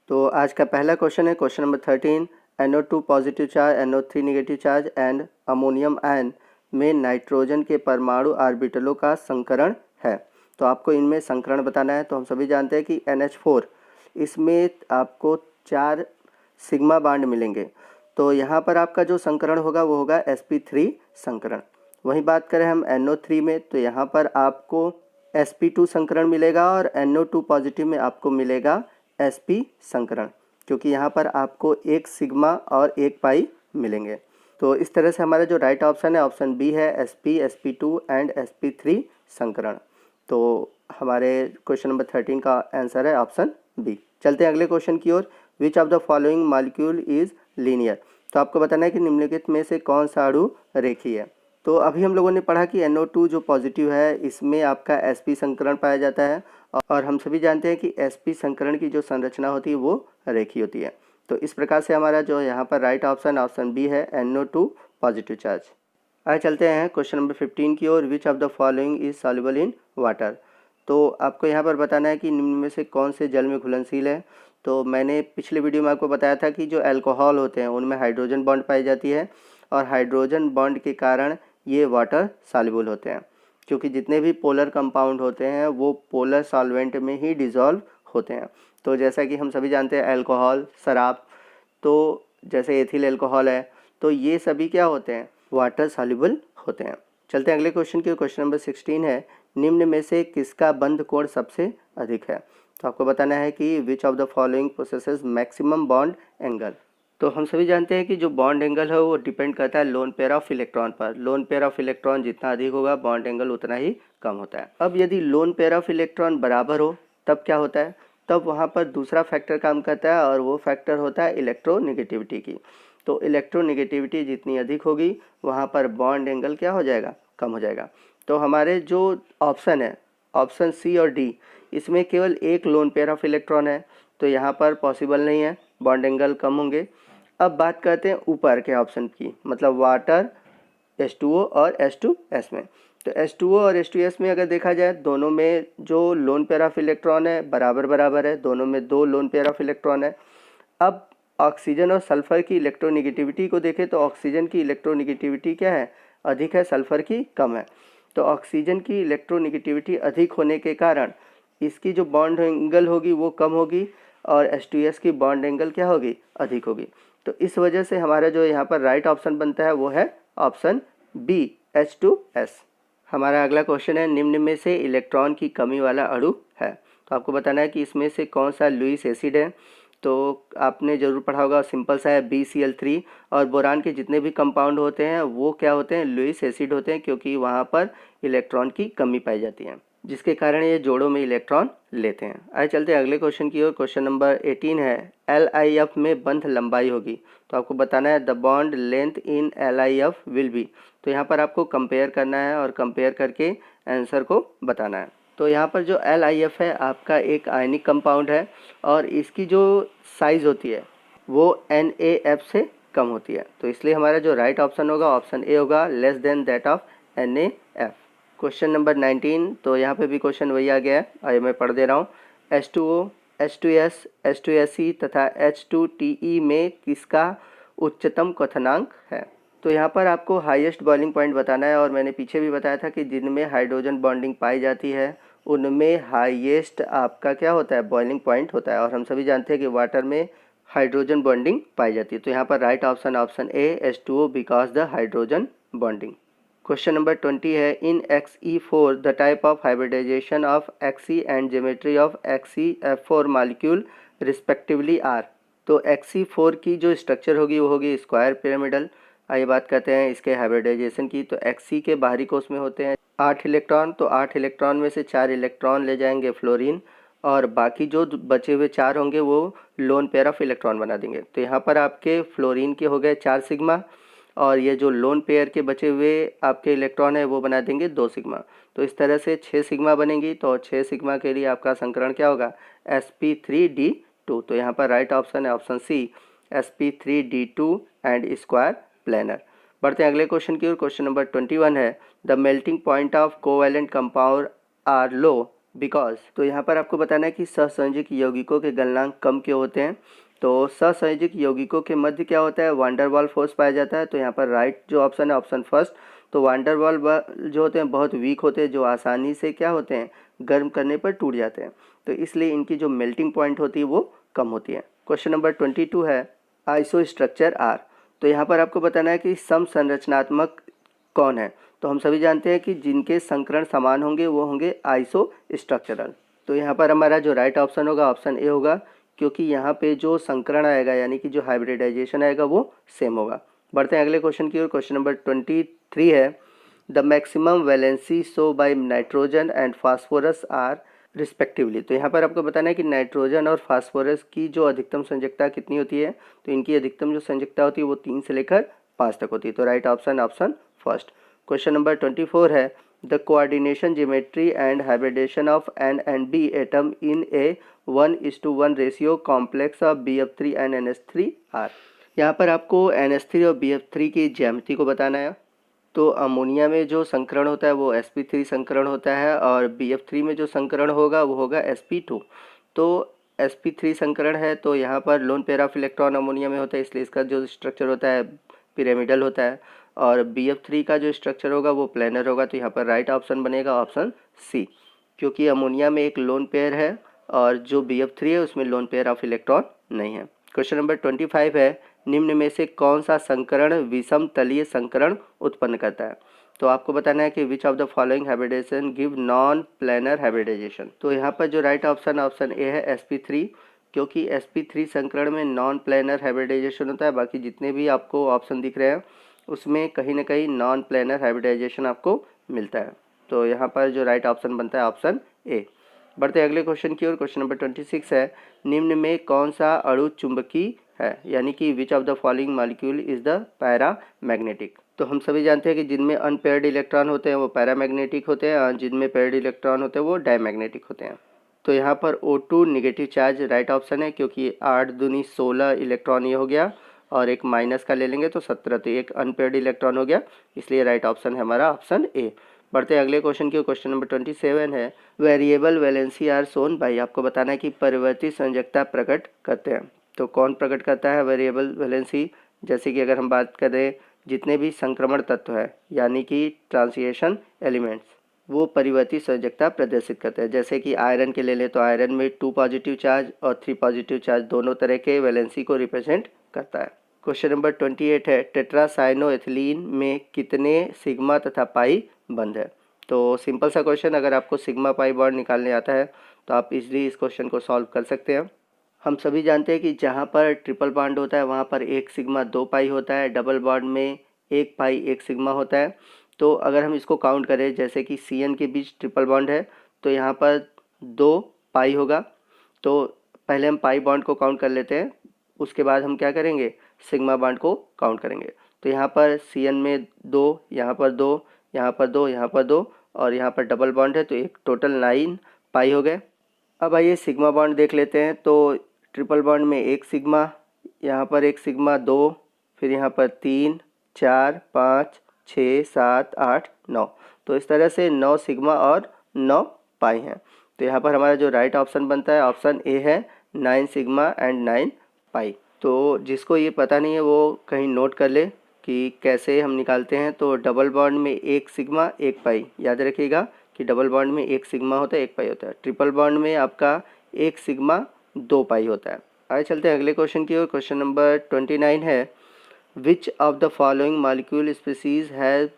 तो आज का पहला क्वेश्चन है question number 13। NO2 positive charge, NO3 negative charge and ammonium ion में नाइट्रोजन के परमाणु ऑर्बिटलों का संकरण है। तो आपको इनमें संकरण बताना है। तो हम सभी जानते हैं कि NH4 इसमें आपको 4 सिग्मा बांड मिलेंगे। तो यहाँ पर आपका जो संकरण होगा वो होगा sp3 संकरण। वहीं बात करें हम NO3 में, तो यहाँ पर आपको sp2 संकरण मिलेगा और NO2 पॉजिटिव में आपको मिलेगा sp संकरण, क्योंकि यहाँ पर आपको एक सिग्मा और एक पाई मिलेंगे। तो इस तरह से हमारा जो राइट ऑप्शन है ऑप्शन बी है, sp, sp2 एंड sp3 संकरण। तो हमारे क्वेश्चन नंबर 13 का आंसर है ऑप्शन बी। चलते हैं अगले क्वेश्चन की ओर। Which of the following molecule is linear. तो आपको बताना है कि निम्नलिखित में से कौन सा अणु रेखीय है। तो अभी हम लोगों ने पढ़ा कि NO2 जो पॉजिटिव है इसमें आपका sp संकरण पाया जाता है, और हम सभी जानते हैं कि sp संकरण की जो संरचना होती है वो रेखीय होती है। तो इस प्रकार से हमारा जो यहाँ पर राइट ऑप्शन ऑप्शन बी है, NO2 पॉजिटिव चार्ज। आगे चलते हैं क्वेश्चन नंबर 15 की ओर। Which of the following is soluble in water. तो आपको यहाँ पर बताना है कि निम्न में से कौन से जल में घुलनशील है। तो मैंने पिछले वीडियो में आपको बताया था कि जो अल्कोहल होते हैं उनमें हाइड्रोजन बॉन्ड पाई जाती है, और हाइड्रोजन बॉन्ड के कारण ये वाटर सॉल्युबल होते हैं, क्योंकि जितने भी पोलर कंपाउंड होते हैं वो पोलर सॉल्वेंट में ही डिज़ोल्व होते हैं। तो जैसा कि हम सभी जानते हैं अल्कोहल, शराब, तो जैसे एथिल अल्कोहल है, तो ये सभी क्या होते हैं, वाटर सॉल्युबल होते हैं। चलते हैं अगले क्वेश्चन की। क्वेश्चन नंबर 16 है, निम्न में से किसका बंध कोण सबसे अधिक है। तो आपको बताना है कि which of the following possesses maximum bond angle. तो हम सभी जानते हैं कि जो बॉन्ड एंगल है वो डिपेंड करता है लोन पेयर ऑफ इलेक्ट्रॉन पर। लोन पेयर ऑफ इलेक्ट्रॉन जितना अधिक होगा बॉन्ड एंगल उतना ही कम होता है। अब यदि लोन पेयर ऑफ इलेक्ट्रॉन बराबर हो तब क्या होता है, तब वहाँ पर दूसरा फैक्टर काम करता है, और वो फैक्टर होता है इलेक्ट्रोनेगेटिविटी की। तो इलेक्ट्रोनेगेटिविटी जितनी अधिक होगी वहाँ पर बॉन्ड एंगल क्या हो जाएगा, कम हो जाएगा। तो हमारे जो ऑप्शन है ऑप्शन सी और डी, इसमें केवल एक लोन पेयर ऑफ इलेक्ट्रॉन है, तो यहाँ पर पॉसिबल नहीं है, बॉन्ड एंगल कम होंगे। अब बात करते हैं ऊपर के ऑप्शन की, मतलब वाटर, H2O और H2S में। तो H2O और H2S में अगर देखा जाए दोनों में जो लोन पेयर ऑफ इलेक्ट्रॉन है बराबर बराबर है, दोनों में 2 लोन पेयर ऑफ इलेक्ट्रॉन है। अब ऑक्सीजन और सल्फर की इलेक्ट्रोनेगेटिविटी को देखें तो ऑक्सीजन की इलेक्ट्रोनेगेटिविटी क्या है, अधिक है, सल्फर की कम है। तो ऑक्सीजन की इलेक्ट्रोनेगेटिविटी अधिक होने के कारण इसकी जो बॉन्ड एंगल होगी वो कम होगी, और H2S की बॉन्ड एंगल क्या होगी, अधिक होगी। तो इस वजह से हमारा जो यहाँ पर राइट ऑप्शन बनता है वो है ऑप्शन बी, H2S। हमारा अगला क्वेश्चन है, निम्न में से इलेक्ट्रॉन की कमी वाला अणु है। तो आपको बताना है कि इसमें से कौन सा लुईस एसिड है। तो आपने ज़रूर पढ़ा होगा, सिंपल सा है, BCl3। और बोरान के जितने भी कंपाउंड होते हैं वो क्या होते हैं, लुईस एसिड होते हैं, क्योंकि वहाँ पर इलेक्ट्रॉन की कमी पाई जाती है, जिसके कारण ये जोड़ों में इलेक्ट्रॉन लेते हैं। आइए चलते हैं अगले क्वेश्चन की ओर। क्वेश्चन नंबर 18 है, LIF में बंध लंबाई होगी। तो आपको बताना है the bond length in LIF will be. तो यहाँ पर आपको कंपेयर करना है और कंपेयर करके आंसर को बताना है। तो यहाँ पर जो LIF है आपका एक आयनिक कंपाउंड है, और इसकी जो साइज़ होती है वो NaF से कम होती है। तो इसलिए हमारा जो राइट ऑप्शन होगा ऑप्शन ए होगा, less than that of NaF। Question number 19, तो यहाँ पे भी क्वेश्चन वही आ गया है, आइए मैं पढ़ दे रहा हूँ। H2O, H2S, H2Se तथा H2Te में किसका उच्चतम क्वथनांक है। तो यहाँ पर आपको हाईएस्ट बॉइलिंग पॉइंट बताना है, और मैंने पीछे भी बताया था कि जिनमें हाइड्रोजन बॉन्डिंग पाई जाती है उनमें हाईएस्ट आपका क्या होता है, बॉइलिंग पॉइंट होता है। और हम सभी जानते हैं कि वाटर में हाइड्रोजन बॉन्डिंग पाई जाती है। तो यहाँ पर right option option A, H2O, because the hydrogen bonding. Question number 20 है, in Xe4 the type of hybridisation of Xe and geometry of XeF4 molecule respectively are. तो Xe4 की जो स्ट्रक्चर होगी वो होगी स्क्वायर पिरामिडल। आइए बात करते हैं इसके हाइब्रिडाइजेशन की। तो Xe के बाहरी कोष में होते हैं 8 इलेक्ट्रॉन, तो 8 इलेक्ट्रॉन में से 4 इलेक्ट्रॉन ले जाएंगे फ्लोरीन, और बाकी जो बचे हुए 4 होंगे वो लोन पेयर ऑफ इलेक्ट्रॉन बना देंगे। तो यहाँ पर आपके फ्लोरीन के हो गए 4 सिग्मा, और ये जो लोन पेयर के बचे हुए आपके इलेक्ट्रॉन है वो बना देंगे 2 सिग्मा। तो इस तरह से 6 सिग्मा बनेंगी। तो 6 सिग्मा के लिए आपका संकरण क्या होगा, sp3d2। तो यहाँ पर राइट ऑप्शन है option C, sp3d2 and square planar. बढ़ते हैं अगले क्वेश्चन की ओर। क्वेश्चन नंबर 21 है, the melting point of covalent compound are low because. तो यहाँ पर आपको बताना है कि सहसंयोजक यौगिकों के गलनांक कम क्यों होते हैं। तो सहसंयोजक यौगिकों के मध्य क्या होता है, वान डेर वाल फोर्स पाया जाता है। तो यहाँ पर राइट जो ऑप्शन है ऑप्शन फर्स्ट। तो वान डेर वाल जो होते हैं बहुत वीक होते हैं, जो आसानी से क्या होते हैं, गर्म करने पर टूट जाते हैं। तो इसलिए इनकी जो मेल्टिंग पॉइंट होती है वो कम होती है। क्वेश्चन नंबर 22 है आइसो स्ट्रक्चर आर। तो यहाँ पर आपको बताना है कि समसंरचनात्मक कौन है। तो हम सभी जानते हैं कि जिनके संकरण समान होंगे वो होंगे आइसो स्ट्रक्चरल। तो यहाँ पर हमारा जो राइट ऑप्शन होगा ऑप्शन ए होगा, क्योंकि यहाँ पे जो संकरण आएगा यानी कि जो हाइब्रिडाइजेशन आएगा वो सेम होगा। बढ़ते हैं अगले क्वेश्चन की ओर। क्वेश्चन नंबर 23 है the maximum valency show by nitrogen and phosphorus are respectively. तो यहाँ पर आपको बताना है कि नाइट्रोजन और फास्फोरस की जो अधिकतम संयोजकता कितनी होती है। तो इनकी अधिकतम जो संयोजकता होती है वो 3 से लेकर 5 तक होती है। तो right option option first. Question number 24 है the coordination geometry and hybridisation of N and B atom in a 1:1 ratio complex of BF3 and NH3 are. यहाँ पर आपको NH3 और BF3 की ज्यामिति को बताना है। तो अमोनिया में जो संकरण होता है वो sp3 संकरण होता है और BF3 में जो संकरण होगा वो होगा sp2। तो sp3 संकरण है तो यहाँ पर lone pair of electron ammonia में होता है, इसलिए इसका जो स्ट्रक्चर होता है पिरामिडल होता है। और BF3 का जो स्ट्रक्चर होगा वो प्लेनर होगा। तो यहाँ पर राइट ऑप्शन बनेगा ऑप्शन सी, क्योंकि अमोनिया में एक लोन पेयर है और जो BF3 है उसमें लोन पेयर ऑफ इलेक्ट्रॉन नहीं है। क्वेश्चन नंबर 25 है निम्न में से कौन सा संकरण विषम तलीय संकरण उत्पन्न करता है। तो आपको बताना है कि which of the following hybridisation give non planar hybridisation. तो यहाँ पर जो राइट ऑप्शन ऑप्शन ए है sp3, क्योंकि sp3 संकरण में नॉन प्लेनर हाइब्रिडाइजेशन होता है। बाकी जितने भी आपको ऑप्शन दिख रहे हैं उसमें कहीं ना कहीं नॉन प्लेनर हाइब्रिडाइजेशन आपको मिलता है। तो यहाँ पर जो राइट ऑप्शन बनता है ऑप्शन ए। बढ़ते अगले क्वेश्चन की ओर। क्वेश्चन नंबर 26 है निम्न में कौन सा अणु चुंबकीय है, यानी कि which of the following molecule is the paramagnetic. तो हम सभी जानते हैं कि जिनमें अनपेयर्ड इलेक्ट्रॉन होते हैं वो पैरामैग्नेटिक होते हैं और जिनमें पेयर्ड इलेक्ट्रॉन होते हैं वो डायमैग्नेटिक होते हैं। तो यहाँ पर O2 negative charge right option है, क्योंकि 8 दूनी 16 इलेक्ट्रॉन ये हो गया और एक माइनस का ले लेंगे तो 17, तो एक अनपेयर्ड इलेक्ट्रॉन हो गया, इसलिए राइट ऑप्शन है हमारा ऑप्शन ए। बढ़ते हैं अगले क्वेश्चन की। क्वेश्चन नंबर 27 है variable valency are shown by. आपको बताना है कि परिवर्तित संयोजकता प्रकट करते हैं। तो कौन प्रकट करता है वेरिएबल वैलेंसी, जैसे कि अगर हम बात करें जितने भी संक्रमण तत्व है यानी कि ट्रांसिएशन एलिमेंट्स, वो परिवर्तित संयोजकता प्रदर्शित करते हैं। जैसे कि आयरन के ले लें तो आयरन में 2 पॉजिटिव चार्ज और 3 पॉजिटिव चार्ज दोनों तरह के वैलेंसी को रिप्रेजेंट करता है। क्वेश्चन नंबर 28 है टेट्रासाइनोएथिलीन में कितने सिग्मा तथा पाई बंद है। तो सिंपल सा क्वेश्चन, अगर आपको सिग्मा पाई बॉन्ड निकालने आता है तो आप इजीली इस क्वेश्चन को सॉल्व कर सकते हैं। हम सभी जानते हैं कि जहाँ पर ट्रिपल बॉन्ड होता है वहाँ पर 1 सिग्मा 2 पाई होता है, डबल बॉन्ड में 1 पाई 1 सिग्मा होता है। तो अगर हम इसको काउंट करें जैसे कि CN के बीच ट्रिपल बॉन्ड है तो यहाँ पर 2 पाई होगा। तो पहले हम पाई बॉन्ड को काउंट कर लेते हैं, उसके बाद हम क्या करेंगे सिग्मा बॉन्ड को काउंट करेंगे। तो यहाँ पर CN में 2, यहाँ पर 2, यहाँ पर 2, यहाँ पर 2 और यहाँ पर डबल बॉन्ड है तो एक टोटल 9 पाई हो गए। अब आइए सिग्मा बॉन्ड देख लेते हैं। तो ट्रिपल बॉन्ड में 1 सिग्मा, यहाँ पर 1 सिग्मा 2, फिर यहाँ पर 3, 4, 5, 6, 7, 8, 9। तो इस तरह से 9 सिग्मा और 9 पाई हैं। तो यहाँ पर हमारा जो राइट ऑप्शन बनता है ऑप्शन ए है 9 सिग्मा एंड 9 पाई। तो जिसको ये पता नहीं है वो कहीं नोट कर ले कि कैसे हम निकालते हैं। तो डबल बॉन्ड में 1 सिग्मा 1 पाई, याद रखिएगा कि डबल बॉन्ड में 1 सिग्मा होता है 1 पाई होता है। ट्रिपल बॉन्ड में आपका 1 सिग्मा 2 पाई होता है। आगे चलते हैं अगले क्वेश्चन की ओर। क्वेश्चन नंबर 29 है विच of the following molecule species has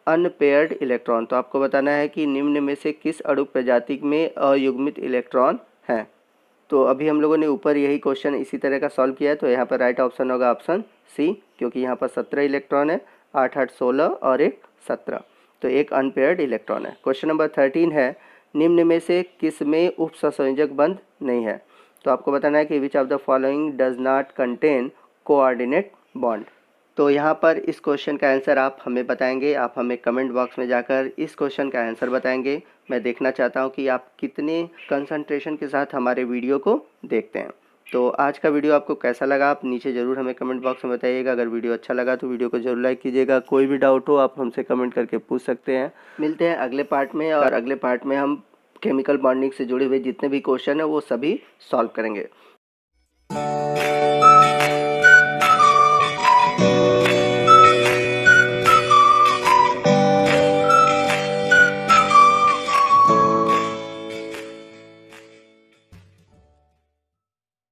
unpaired electron. तो आपको बताना है कि निम्न में से किस अणु प्रजाति में अयुग्मित इलेक्ट्रॉन है। तो अभी हम लोगों ने ऊपर यही क्वेश्चन इसी तरह का सॉल्व किया है। तो यहाँ पर राइट ऑप्शन होगा ऑप्शन सी, क्योंकि यहाँ पर 17 इलेक्ट्रॉन है, 8 8 16 और एक 17, तो एक अनपेयर्ड इलेक्ट्रॉन है। क्वेश्चन नंबर 13 है निम्न में से किस में उप सहसंयोजक बंध नहीं है। तो आपको बताना है कि which of the following does not contain coordinate bond. तो यहाँ पर इस क्वेश्चन का आंसर आप हमें बताएंगे, आप हमें कमेंट बॉक्स में जाकर इस क्वेश्चन का आंसर बताएंगे। मैं देखना चाहता हूँ कि आप कितने कंसंट्रेशन के साथ हमारे वीडियो को देखते हैं। तो आज का वीडियो आपको कैसा लगा आप नीचे ज़रूर हमें कमेंट बॉक्स में बताइएगा। अगर वीडियो अच्छा लगा तो वीडियो को जरूर लाइक कीजिएगा। कोई भी डाउट हो आप हमसे कमेंट करके पूछ सकते हैं। मिलते हैं अगले पार्ट में, और अगले पार्ट में हम केमिकल बॉन्डिंग से जुड़े हुए जितने भी क्वेश्चन है वो सभी सॉल्व करेंगे।